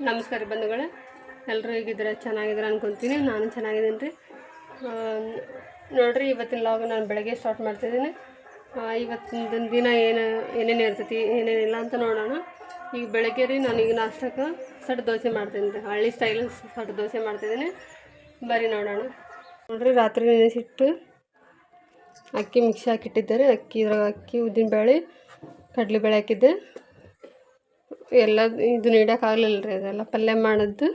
ನಮಸ್ಕಾರ ಬಂಧುಗಳೇ, ಎಲ್ಲರೂ ಹೇಗಿದ್ರೆ ಚೆನ್ನಾಗಿದ್ರೆ ಅನ್ಕೊತೀನಿ. ನಾನು ಚೆನ್ನಾಗಿದ್ದೀನಿ ರೀ. ನೋಡಿರಿ, ಇವತ್ತಿನ ಲಾಗ್ ನಾನು ಬೆಳಗ್ಗೆ ಸ್ಟಾರ್ಟ್ ಮಾಡ್ತಿದ್ದೀನಿ. ಇವತ್ತಿನ ದಿನ ಏನೇನು ಇರ್ತೈತಿ ಏನೇನಿಲ್ಲ ಅಂತ ನೋಡೋಣ. ಈಗ ಬೆಳಗ್ಗೆ ರೀ ನಾನೀಗ ನಾಷ್ಟಕ್ಕೆ ಸಡ್ ದೋಸೆ ಮಾಡ್ತೀನಿ ರೀ. ಹಳ್ಳಿ ಸ್ಟೈಲ್ ಸಡ್ ದೋಸೆ ಮಾಡ್ತಿದ್ದೀನಿ, ಬರೀ ನೋಡೋಣ. ನೋಡಿರಿ, ರಾತ್ರಿ ನೆನೆಸಿಟ್ಟು ಅಕ್ಕಿ ಮಿಕ್ಸಿ ಹಾಕಿಟ್ಟಿದ್ದಾರೆ. ಅಕ್ಕಿ ಉದ್ದಿನಬೇಳೆ ಕಡಲೆಬೇಳೆ ಹಾಕಿದ್ದೆ. ಎಲ್ಲ ಇದು ನೀಡೋಕ್ಕಾಗಲಿಲ್ಲ ರೀ, ಅದೆಲ್ಲ ಪಲ್ಯ ಮಾಡಿದ್ದು.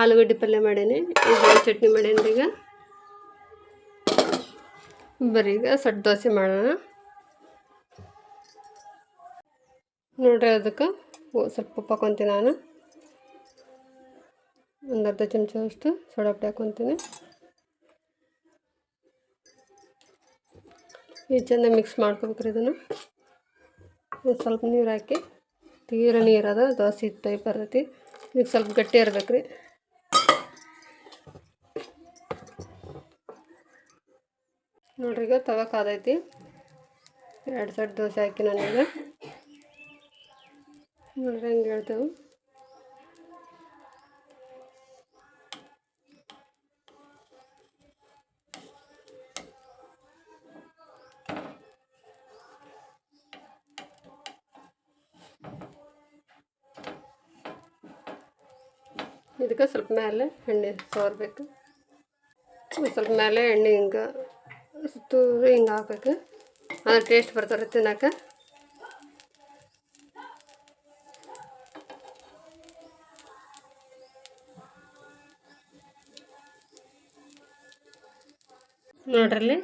ಆಲೂಗಡ್ಡೆ ಪಲ್ಯ ಮಾಡೇನಿ, ಇದು ಚಟ್ನಿ ಮಾಡೇನಿ ರೀ. ಈಗ ಸಡ್ ದೋಸೆ ಮಾಡೋಣ ನೋಡ್ರಿ. ಅದಕ್ಕೆ ಸ್ವಲ್ಪ ಉಪ್ಪು ಹಾಕೊತೀನಿ. ನಾನು ಒಂದು ಅರ್ಧ ಚಮಚದಷ್ಟು ಸೋಡಾ ಪುಡಿ ಹಾಕೊತೀನಿ. ಈ ಚೆಂದ ಮಿಕ್ಸ್ ಮಾಡ್ಕೊಬೇಕ್ರಿ. ಇದನ್ನು ಸ್ವಲ್ಪ ನೀರು ಹಾಕಿ, ತೀರ ನೀರದ ದೋಸೆ ಟೈಪ್ ಬರ್ತೈತಿ. ಈಗ ಸ್ವಲ್ಪ ಗಟ್ಟಿ ಇರ್ಬೇಕು ರೀ. ನೋಡ್ರಿ, ಈಗ ತವ ಕಾದೈತಿ. 2 ಸೆಟ್ ದೋಸೆ ಹಾಕಿ ನಾನೀಗ ನೋಡ್ರಿ ಹಂಗೆ ಹೇಳ್ತೇವೆ. ಇದಕ್ಕೆ ಸ್ವಲ್ಪ ಮೇಲೆ ಎಣ್ಣೆ ಸವರ್ಬೇಕು. ಸ್ವಲ್ಪ ಮೇಲೆ ಎಣ್ಣೆ ಹಿಂಗೆ ಸುತ್ತೂರು ಹಿಂಗೆ ಹಾಕ್ಬೇಕು. ಅದು ಟೇಸ್ಟ್ ಬರ್ತಾರೆ ತಿನ್ನೋಕೆ. ನೋಡ್ರಲ್ಲಿ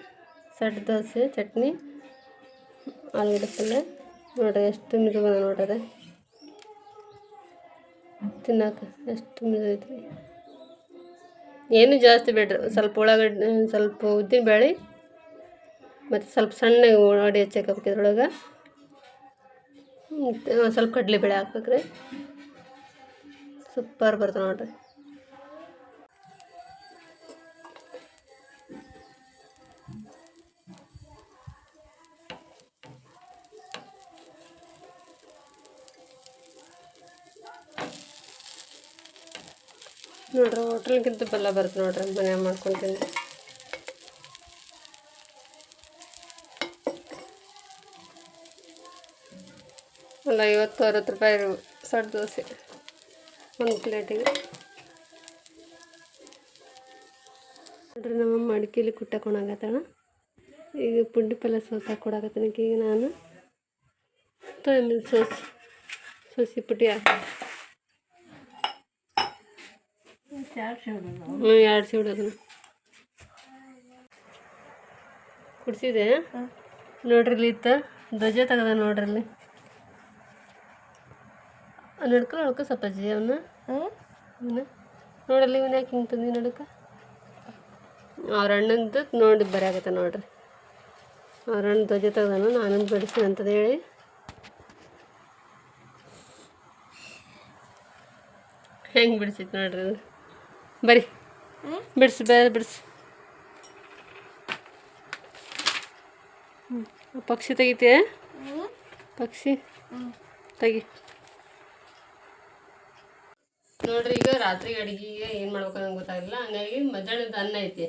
ಸಡ್ ದೋಸೆ ಚಟ್ನಿ ಆಲೂಗಡ್ಡೆ ಪಲ್ಯ ನೋಡ್ರಿ ಎಷ್ಟು ಮಿದು ಬಂದ ನೋಡ್ರಿ. ತಿನ್ನೋಕೆ ಎಷ್ಟು ಮಿದು ಐತ್ರಿ. ಏನು ಜಾಸ್ತಿ ಬೇಡ್ರಿ, ಸ್ವಲ್ಪ ಉಳ್ಳಾಗಡ್ಡೆ, ಸ್ವಲ್ಪ ಉದ್ದಿನಬೇಳೆ ಮತ್ತು ಸ್ವಲ್ಪ ಸಣ್ಣ ಉಳ್ಳಾಗಡ್ಡೆ ಹೆಚ್ಚಾಕಬೇಕು. ಇದ್ರೊಳಗೆ ಸ್ವಲ್ಪ ಕಡಲೆಬೇಳೆ ಹಾಕ್ಬೇಕ್ರಿ. ಸೂಪರ್ ಬರ್ತದೆ ನೋಡ್ರಿ. ನೋಡ್ರಿ, ಹೋಟೆಲ್ಗಿಂತ ಬೆಲ್ಲ ಬರುತ್ತೆ ನೋಡ್ರಿ, ಮನ್ಯಾಗ ಮಾಡ್ಕೊತೀನಿ. ಅಲ್ಲ, 50-60 ರೂಪಾಯಿ ಸಡ್ ದೋಸೆ ಒಂದು ಪ್ಲೇಟಿಗೆ. ನೋಡ್ರಿ, ನಮ್ಮ ಅಡಿಕೆಲಿ ಕುಟ್ಟಕೊಂಡಾಗತ್ತಣ. ಈಗ ಪುಂಡಿ ಪಲ್ಯ ಸೋಸ್ ಹಾಕಿ ಕೊಡಾಕತ್ತೀನಿ. ಈಗ ನಾನು ಸೋಸಿ ಪುಟ್ಟಿ ಹಾಕಿ 2 ಸಿವಡೋದು ಕುಡಿಸಿದೆ. ನೋಡ್ರಿ, ಇಲ್ಲಿ ಇತ್ತ ಧ್ವಜ ತೆಗದ ನೋಡ್ರಲ್ಲಿ. ನಡ್ಕ ಸಪ್ಪಾಜಿ ಅವನ್ನ ನೋಡಲ್ಲಿ. ಇವನ್ ಯಾಕೆ ಹಿಂಗೆ ತಂದು ನಡ್ಕ ಅವ್ರ ಅಣ್ಣಂದು ನೋಡಿ ಬರೆಯಾಗತ್ತ ನೋಡ್ರಿ. ಅವ್ರ ಅಣ್ಣ ಧ್ವಜ ತೆಗ್ದಾನು, ನಾನೊಂದು ಬಿಡಿಸ್ತೀನಿ ಅಂತಂದು ಹೇಳಿ ಹೆಂಗೆ ಬಿಡಿಸಿತ್ತು ನೋಡ್ರಿ. ಅದು ಬರೀ ಬಿಡಿಸಿ ಬಿಡಿಸಿ. ಪಕ್ಷಿ ತೆಗಿತೆ, ಪಕ್ಷಿ ತೆಗಿ. ನೋಡ್ರಿ, ಈಗ ರಾತ್ರಿ ಅಡುಗೆಗೆ ಏನು ಮಾಡ್ಬೇಕು ಅನ್ನೋದು ಗೊತ್ತಾಗಿಲ್ಲ. ಹಂಗಾಗಿ ಮಧ್ಯಾಹ್ನದ ಅನ್ನ ಐತಿ.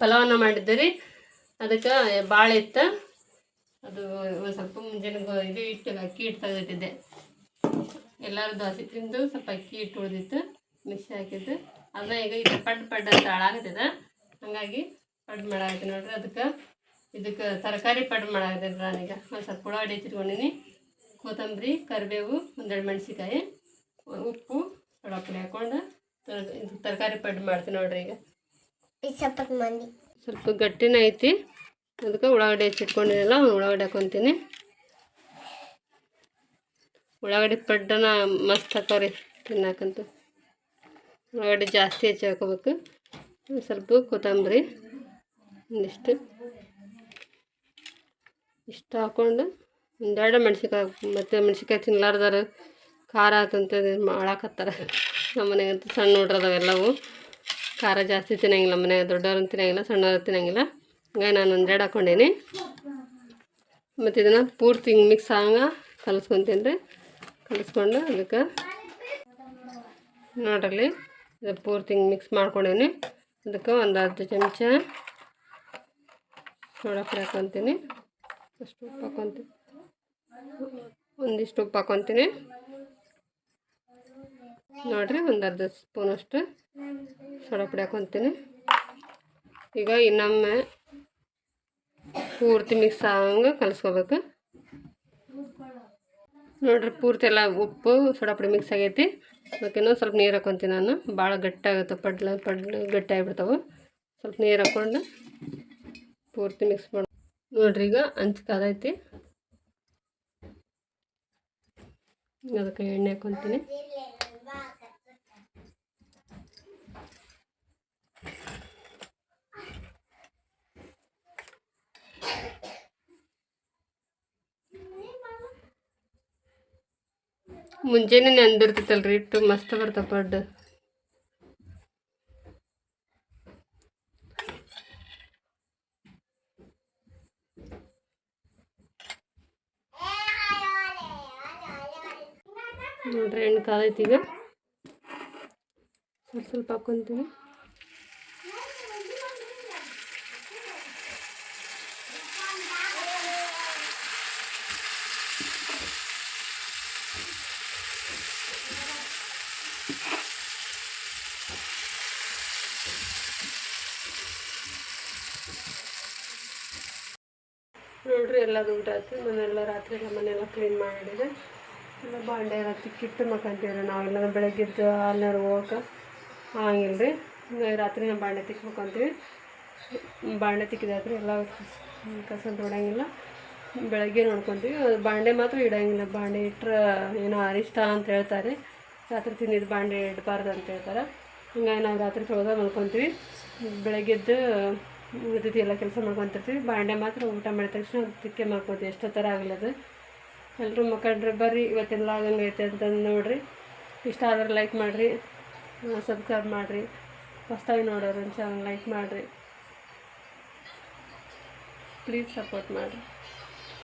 ಪಲಾವನ್ನ ಮಾಡಿದ್ದೆ ರೀ. ಅದಕ್ಕೆ ಭಾಳ ಇತ್ತು. ಅದು ಒಂದು ಸ್ವಲ್ಪ ಮುಂಜಾನೆ ಇದು ಅಕ್ಕಿ ಹಿಟ್ಟು ತೆಗೆದಿಟ್ಟಿದ್ದೆ. ಎಲ್ಲರೂ ದೋಸೆ ತಿಂದು ಸ್ವಲ್ಪ ಅಕ್ಕಿ ಹಿಟ್ಟು ಉಳಿದಿತ್ತು, ಮಿಕ್ಸಿ ಹಾಕಿದ್ದು. ಅದನ್ನ ಈಗ ಇದು ಪಡ್ ಅಂತ ಹಾಳಾಗ್ತದೆ. ಹಾಗಾಗಿ ಪಡ್ ಮಾಡಾಕತ್ತೀನಿ ನೋಡ್ರಿ. ಇದಕ್ಕೆ ತರಕಾರಿ ಪಡ್ ಮಾಡಾಕತ್ತೀನಿ ನಾನೀಗ. ಒಂದು ಸ್ವಲ್ಪ ಉಳ್ಳಾಗಡ್ಡಿ ಹೆಚ್ಚಿಟ್ಕೊಂಡಿನಿ, ಕೊತ್ತಂಬರಿ, ಕರಿಬೇವು, 1-2 ಮೆಣಸಿಕಾಯಿ, ಉಪ್ಪು, ಸೋಡಾ ಪುಡಿ ಹಾಕ್ಕೊಂಡು ತರಕಾರಿ ಪಡ್ ಮಾಡ್ತೀನಿ ನೋಡ್ರಿ. ಈಗ ಸ್ವಲ್ಪ ಗಟ್ಟಿನ ಐತಿ. ಅದಕ್ಕೆ ಉಳ್ಳಾಗಡ್ಡಿ ಹೆಚ್ಚಿಟ್ಕೊಂಡಿದ್ದೆಲ್ಲ ಉಳ್ಳಾಗಡ್ಡಿ ಹಾಕ್ಕೊತೀನಿ. ಉಳ್ಳಾಗಡ್ಡಿ ಪಡ್ಡನ ಮಸ್ತ್ ಹಾಕೋರಿ ತಿನ್ನಾಕಂತೂ. ಉಳ್ಳಾಗಡ್ಡಿ ಜಾಸ್ತಿ ಹೆಚ್ಚಿ ಹಾಕೋಬೇಕು. ಸ್ವಲ್ಪ ಕೊತ್ತಂಬರಿ ಇಷ್ಟು ಹಾಕ್ಕೊಂಡು 1-2 ಮೆಣಸಿನ್ಕಾಯಿ. ಮತ್ತು ಮೆಣಸಿನ್ಕಾಯಿ ತಿನ್ಲಾರ್ದಾರ ಖಾರ ಆತಂತ ಮಾಡಾಕತ್ತಾರ. ನಮ್ಮ ಮನೆಗಂತೂ ಸಣ್ಣ ನೋಡ್ರದವೆಲ್ಲವು ಖಾರ ಜಾಸ್ತಿ ತಿನ್ನಂಗಿಲ್ಲ. ಮನೆಯಾಗ ದೊಡ್ಡವ್ರನ್ನ ತಿನ್ನಂಗಿಲ್ಲ, ಸಣ್ಣವ್ರು ತಿನ್ನಂಗಿಲ್ಲ. ಹಂಗಾಗಿ ನಾನು 1-2 ಹಾಕ್ಕೊಂಡೀನಿ. ಮತ್ತು ಇದನ್ನು ಪೂರ್ತಿ ಹಿಂಗೆ ಮಿಕ್ಸ್ ಆಗ ಕಲಿಸ್ಕೊತೀನಿ ರೀ. ಕಲಿಸ್ಕೊಂಡು ಅದಕ್ಕೆ ನೋಡ್ರಲ್ಲಿ ಇದು ಪೂರ್ತಿ ಮಿಕ್ಸ್ ಮಾಡ್ಕೊಂಡೀನಿ. ಅದಕ್ಕೆ ಒಂದು ಅರ್ಧ ಚಮಚ ಸೋಡಾ ಪುಡಿ ಹಾಕ್ಕೊತೀನಿ. ಅಷ್ಟು ಉಪ್ಪು ಹಾಕ್ಕೊತೀನಿ, ಒಂದಿಷ್ಟು ಉಪ್ಪು ಹಾಕ್ಕೊತೀನಿ ನೋಡಿರಿ. ಒಂದು ಅರ್ಧ ಸ್ಪೂನಷ್ಟು ಸೋಡಾ ಪುಡಿ ಹಾಕ್ಕೊತೀನಿ. ಈಗ ಇನ್ನೊಮ್ಮೆ ಪೂರ್ತಿ ಮಿಕ್ಸ್ ಆಗಂಗೆ ಕಲಿಸ್ಕೋಬೇಕು ನೋಡಿರಿ. ಪೂರ್ತಿ ಎಲ್ಲ ಉಪ್ಪು ಸೋಡಾ ಪುಡಿ ಮಿಕ್ಸ್ ಆಗೈತಿ. ಅದಕ್ಕೆ ಸ್ವಲ್ಪ ನೀರು ಹಾಕ್ಕೊತೀನಿ ನಾನು. ಭಾಳ ಗಟ್ಟಿ ಆಗುತ್ತೆ, ಪಡ್ಲು ಗಟ್ಟಿ ಆಗಿಬಿಡ್ತಾವೆ. ಸ್ವಲ್ಪ ನೀರು ಹಾಕ್ಕೊಂಡು ಪೂರ್ತಿ ಮಿಕ್ಸ್ ಮಾಡಿ ನೋಡಿರಿ. ಈಗ ಹಂಚು ಕಾದೈತಿ, ಅದಕ್ಕೆ ಎಣ್ಣೆ ಹಾಕ್ಕೊತೀನಿ. ಮುಂಜಾನೆ ನೆಂದಿರ್ತೈತಲ್ರಿ ಹಿಟ್ಟು, ಮಸ್ತ್ ಬರ್ತಾವೆ ಪಡ್ಡು. ನೋಡ್ರಿ ಎಣ್ಣೆ ಕಾದೈತಿ. ಈಗ ಸ್ವಲ್ಪ ಹಾಕ್ಕೊತೀನಿ. ನೋಡ್ರಿ ಎಲ್ಲದು ಊಟ ಆಯ್ತು. ನಾನೆಲ್ಲ ರಾತ್ರಿ ಎಲ್ಲ ಮನೆಯೆಲ್ಲ ಕ್ಲೀನ್ ಮಾಡಿದೆ. ಎಲ್ಲ ಬಾಂಡೆ ಎಲ್ಲ ತಿಕ್ಕಿಟ್ಟು ಮಕ್ಕಂತೀವ್ರಿ ನಾವೆಲ್ಲ. ಬೆಳಗ್ಗೆದ್ದು ಹಾಲ್ನಾರು ಹೋಗಕ್ಕೆ ಆಗಂಗಿಲ್ಲ ರೀ. ರಾತ್ರಿ ನಾವು ಬಾಂಡೆ ತಿಕ್ಬೇಕಂತೀವಿ. ಬಾಂಡೆ ತಿಕ್ಕಿದಾತ್ರಿ ಎಲ್ಲ ಕಸ ಹೊಡಂಗಿಲ್ಲ. ಬೆಳಗ್ಗೆ ನೋಡ್ಕೊತೀವಿ. ಬಾಂಡೆ ಮಾತ್ರ ಇಡೋಂಗಿಲ್ಲ. ಬಾಂಡೆ ಇಟ್ಟರೆ ಏನೋ ಅರಿಷ್ಟ ಅಂತ ಹೇಳ್ತಾರೆ. ರಾತ್ರಿ ತಿಂದಿದ್ದು ಬಾಂಡೆ ಇಡಬಾರ್ದು ಅಂತ ಹೇಳ್ತಾರೆ. ಹಿಂಗಾಗಿ ನಾವು ರಾತ್ರಿ ತೊಳೆದ ಮಲ್ಕೊತೀವಿ. ಬೆಳಗ್ಗೆದ್ದು ಉಳಿದಿದ್ದು ಎಲ್ಲ ಕೆಲಸ ಮಾಡ್ಕೊತಿರ್ತೀವಿ. ಬಾಂಡೆ ಮಾತ್ರ ಊಟ ಮಾಡಿದ ತಕ್ಷಣ ತಿಕ್ಕೆ ಮಾಡ್ಕೊತೀವಿ. ಎಷ್ಟೋ ಥರ ಆಗಲದು. ಎಲ್ಲರೂ ಮಕ್ಕಳ್ರಿ ಬರ್ರಿ, ಇವತ್ತೆಲ್ಲ ಆಗಂಗೈತೆ ಅಂತಂದು ನೋಡಿರಿ. ಇಷ್ಟ ಆದ್ರೆ ಲೈಕ್ ಮಾಡಿರಿ, ಸಬ್ಸ್ಕ್ರೈಬ್ ಮಾಡಿರಿ. ಹೊಸ್ದಾಗಿ ನೋಡೋರು ಚಾನಲ್ ಲೈಕ್ ಮಾಡಿರಿ, ಪ್ಲೀಸ್ ಸಪೋರ್ಟ್ ಮಾಡಿರಿ.